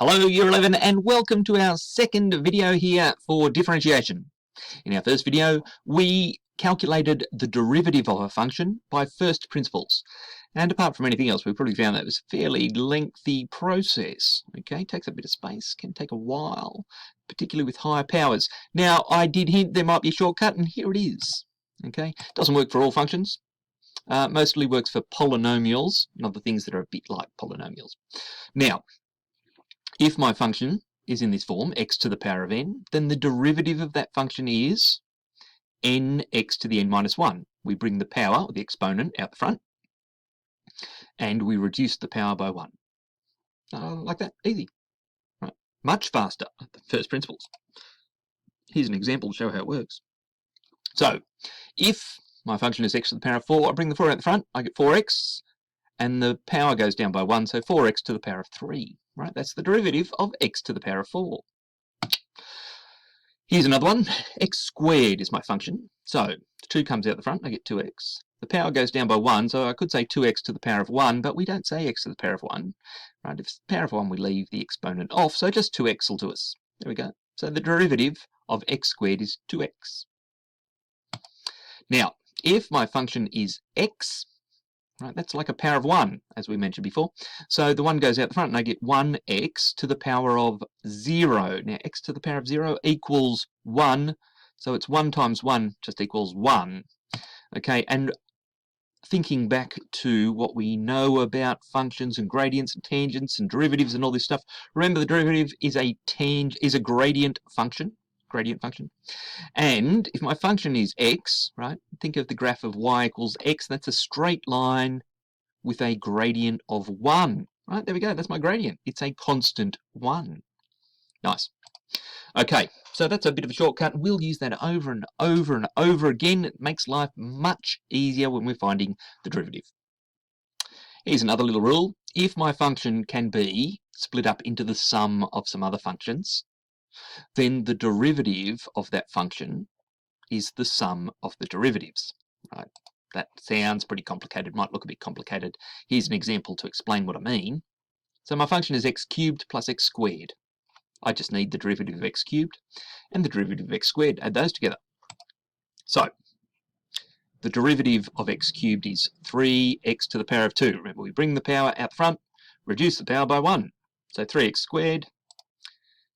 Hello Year 11 and welcome to our second video here for differentiation. In our first video we calculated the derivative of a function by first principles, and apart from anything else we probably found that it was a fairly lengthy process. Okay, takes a bit of space, can take a while, particularly with higher powers. Now I did hint there might be a shortcut, and here it is. Okay, doesn't work for all functions. Mostly works for polynomials and other things that are a bit like polynomials. Now, if my function is in this form, x to the power of n, then the derivative of that function is nx to the n minus 1. We bring the power, or the exponent, out the front, and we reduce the power by 1. Like that, easy. Right. Much faster than first principles. Here's an example to show how it works. So, if my function is x to the power of 4, I bring the 4 out the front, I get 4x, and the power goes down by 1, so 4x to the power of 3. Right, that's the derivative of x to the power of 4. Here's another one. X squared is my function. So 2 comes out the front, I get 2x. The power goes down by 1, so I could say 2x to the power of 1, but we don't say x to the power of 1. Right, if it's the power of 1, we leave the exponent off, so just 2x will do us. There we go. So the derivative of x squared is 2x. Now, if my function is x, right, that's like a power of 1, as we mentioned before. So the 1 goes out the front, and I get 1x to the power of 0. Now, x to the power of 0 equals 1. So it's 1 times 1 just equals 1. Okay, and thinking back to what we know about functions and gradients and tangents and derivatives and all this stuff, remember the derivative is a gradient function. And if my function is x, right, think of the graph of y equals x, that's a straight line with a gradient of 1. Right, there we go, that's my gradient. It's a constant 1. Nice. Okay, so that's a bit of a shortcut. We'll use that over and over and over again. It makes life much easier when we're finding the derivative. Here's another little rule. If my function can be split up into the sum of some other functions, then the derivative of that function is the sum of the derivatives. Right? That sounds pretty complicated, might look a bit complicated. Here's an example to explain what I mean. So my function is x cubed plus x squared. I just need the derivative of x cubed and the derivative of x squared. Add those together. So the derivative of x cubed is 3x to the power of 2. Remember, we bring the power out front, reduce the power by 1. So 3x squared.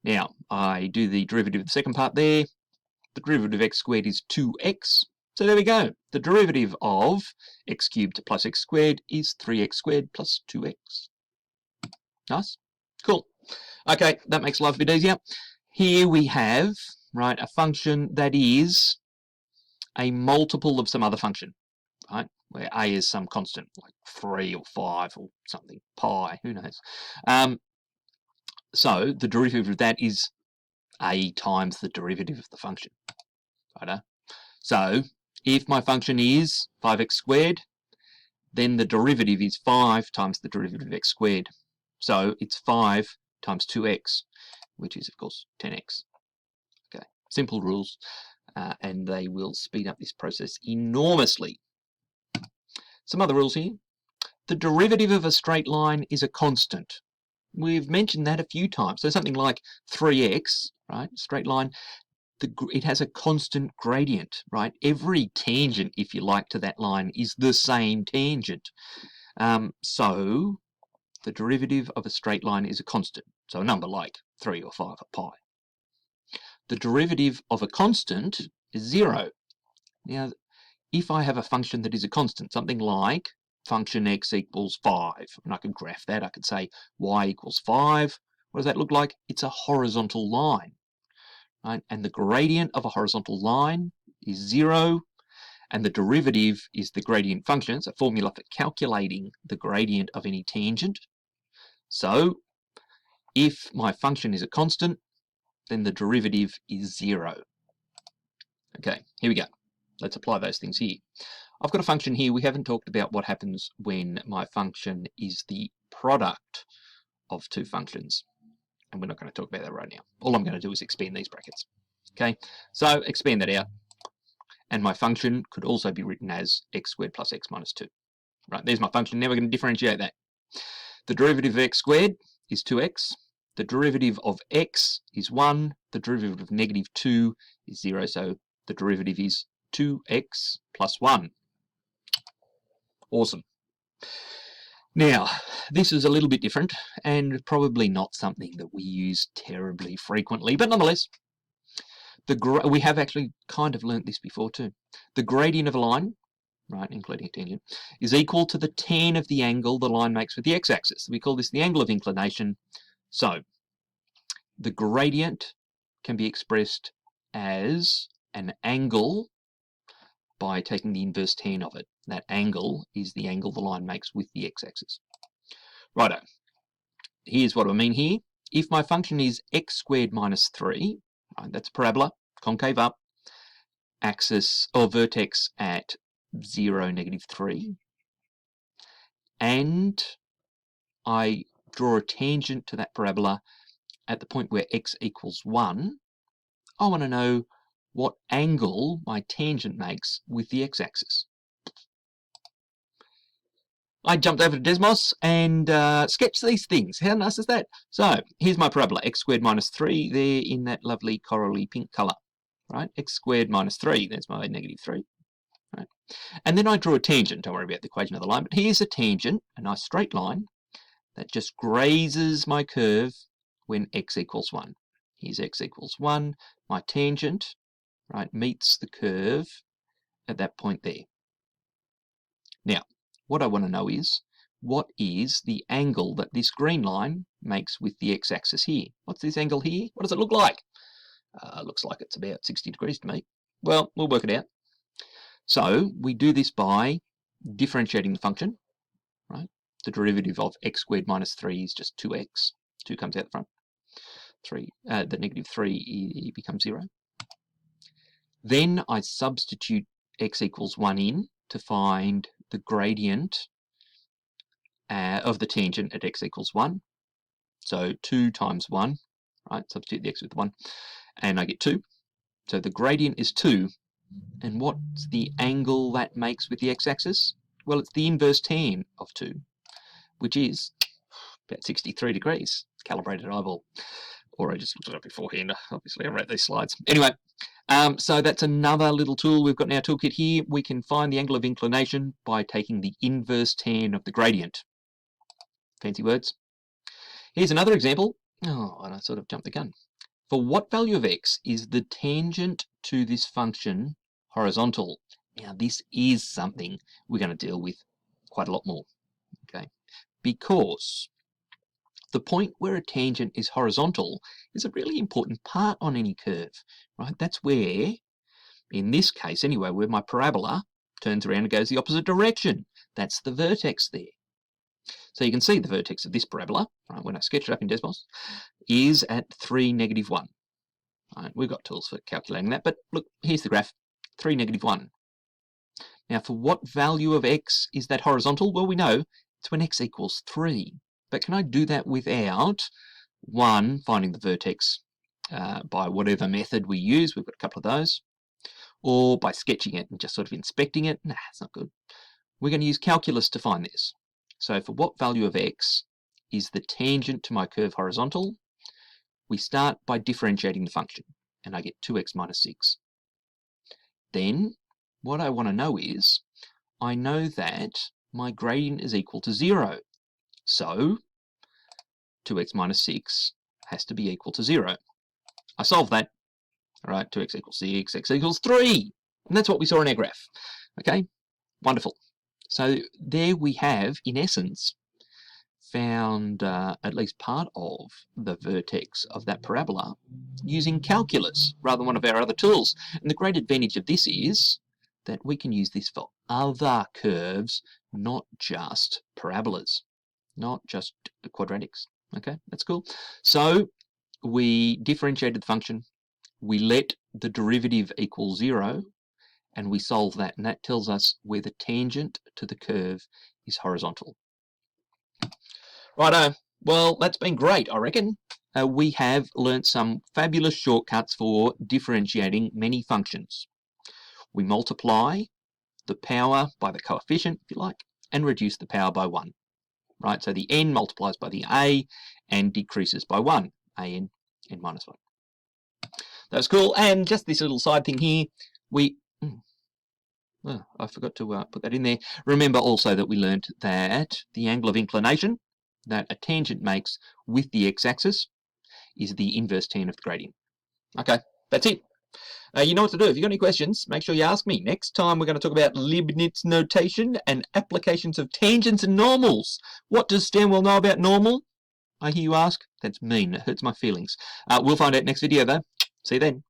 Now, I do the derivative of the second part there. The derivative of x squared is 2x. So there we go. The derivative of x cubed plus x squared is 3x squared plus 2x. Nice. Cool. Okay, that makes life a bit easier. Here we have, right, a function that is a multiple of some other function, right, where a is some constant, like 3 or 5 or something, pi, who knows. So the derivative of that is a times the derivative of the function. Right? So if my function is 5x squared, then the derivative is 5 times the derivative of x squared. So it's 5 times 2x, which is of course 10x. Okay, simple rules, and they will speed up this process enormously. Some other rules here. The derivative of a straight line is a constant. We've mentioned that a few times. So something like 3x, right, straight line, it has a constant gradient, right? Every tangent, if you like, to that line is the same tangent. So the derivative of a straight line is a constant. So a number like 3 or 5 or pi. The derivative of a constant is 0. Now, if I have a function that is a constant, something like function x equals 5, and I could graph that, I could say y equals 5. What does that look like? It's a horizontal line, right? And the gradient of a horizontal line is 0, and the derivative is the gradient function. It's a formula for calculating the gradient of any tangent. So if my function is a constant, then the derivative is 0. Okay, here we go. Let's apply those things here. I've got a function here. We haven't talked about what happens when my function is the product of two functions. And we're not going to talk about that right now. All I'm going to do is expand these brackets. Okay, so expand that out. And my function could also be written as x squared plus x minus 2. Right, there's my function. Now we're going to differentiate that. The derivative of x squared is 2x. the derivative of x is 1, the derivative of negative 2 is 0, so the derivative is 2x plus 1. Awesome. Now, this is a little bit different and probably not something that we use terribly frequently, but nonetheless, we have actually kind of learnt this before too. The gradient of a line, right, including a tangent, is equal to the tan of the angle the line makes with the x-axis. We call this the angle of inclination. So, the gradient can be expressed as an angle by taking the inverse tan of it. That angle is the angle the line makes with the x-axis. Righto. Here's what I mean here. If my function is x squared minus 3, right, that's parabola, concave up, axis or vertex at 0, negative 3, and I draw a tangent to that parabola at the point where x equals 1, I want to know what angle my tangent makes with the x-axis. I jumped over to Desmos and sketched these things. How nice is that? So here's my parabola, x squared minus 3, there in that lovely corally pink colour. Right, x squared minus 3, that's my negative 3. Right. And then I draw a tangent. Don't worry about the equation of the line, but here's a tangent, a nice straight line that just grazes my curve when x equals 1. Here's x equals 1. My tangent, right, meets the curve at that point there. Now, what I want to know is, what is the angle that this green line makes with the x-axis here? What's this angle here? What does it look like? Looks like it's about 60 degrees to me. Well, we'll work it out. So we do this by differentiating the function, right? The derivative of x squared minus 3 is just 2x. 2 comes out the front. The negative 3 becomes 0. Then I substitute x equals 1 in to find the gradient of the tangent at x equals 1. So 2 times 1, right? Substitute the x with 1, and I get 2. So the gradient is 2. And what's the angle that makes with the x-axis? Well, it's the inverse tan of 2, which is about 63 degrees. Calibrated eyeball. Or I just looked it up beforehand. Obviously, I wrote these slides. Anyway, so that's another little tool we've got in our toolkit here. We can find the angle of inclination by taking the inverse tan of the gradient. Fancy words. Here's another example. Oh, and I sort of jumped the gun. For what value of x is the tangent to this function horizontal? Now, this is something we're going to deal with quite a lot more, okay? Because the point where a tangent is horizontal is a really important part on any curve, right? That's where, in this case anyway, where my parabola turns around and goes the opposite direction. That's the vertex there. So you can see the vertex of this parabola, right, when I sketch it up in Desmos, is at 3, negative 1. Right, we've got tools for calculating that, but look, here's the graph, 3, negative 1. Now, for what value of x is that horizontal? Well, we know it's when x equals 3. But can I do that without, 1, finding the vertex by whatever method we use? We've got a couple of those. Or by sketching it and just sort of inspecting it? Nah, it's not good. We're going to use calculus to find this. So for what value of x is the tangent to my curve horizontal? We start by differentiating the function, and I get 2x minus 6. Then, what I want to know is, I know that my gradient is equal to 0. So, 2x minus 6 has to be equal to 0. I solve that. All right, 2x equals 6, x equals 3. And that's what we saw in our graph. Okay, wonderful. So there we have, in essence, found at least part of the vertex of that parabola using calculus rather than one of our other tools. And the great advantage of this is that we can use this for other curves, not just parabolas, not just quadratics. Okay, that's cool. So we differentiated the function, we let the derivative equal 0, and we solve that, and that tells us where the tangent to the curve is horizontal. Righto, well, that's been great, I reckon. We have learnt some fabulous shortcuts for differentiating many functions. We multiply the power by the coefficient, if you like, and reduce the power by 1. Right, so the n multiplies by the a and decreases by 1. a n minus 1. That's cool. And just this little side thing here, I forgot to put that in there. Remember also that we learnt that the angle of inclination that a tangent makes with the x-axis is the inverse tan of the gradient. Okay, that's it. You know what to do. If you've got any questions, make sure you ask me. Next time we're going to talk about Leibniz notation and applications of tangents and normals. What does Stanwell know about normal? I hear you ask. That's mean. It hurts my feelings. We'll find out next video though. See you then.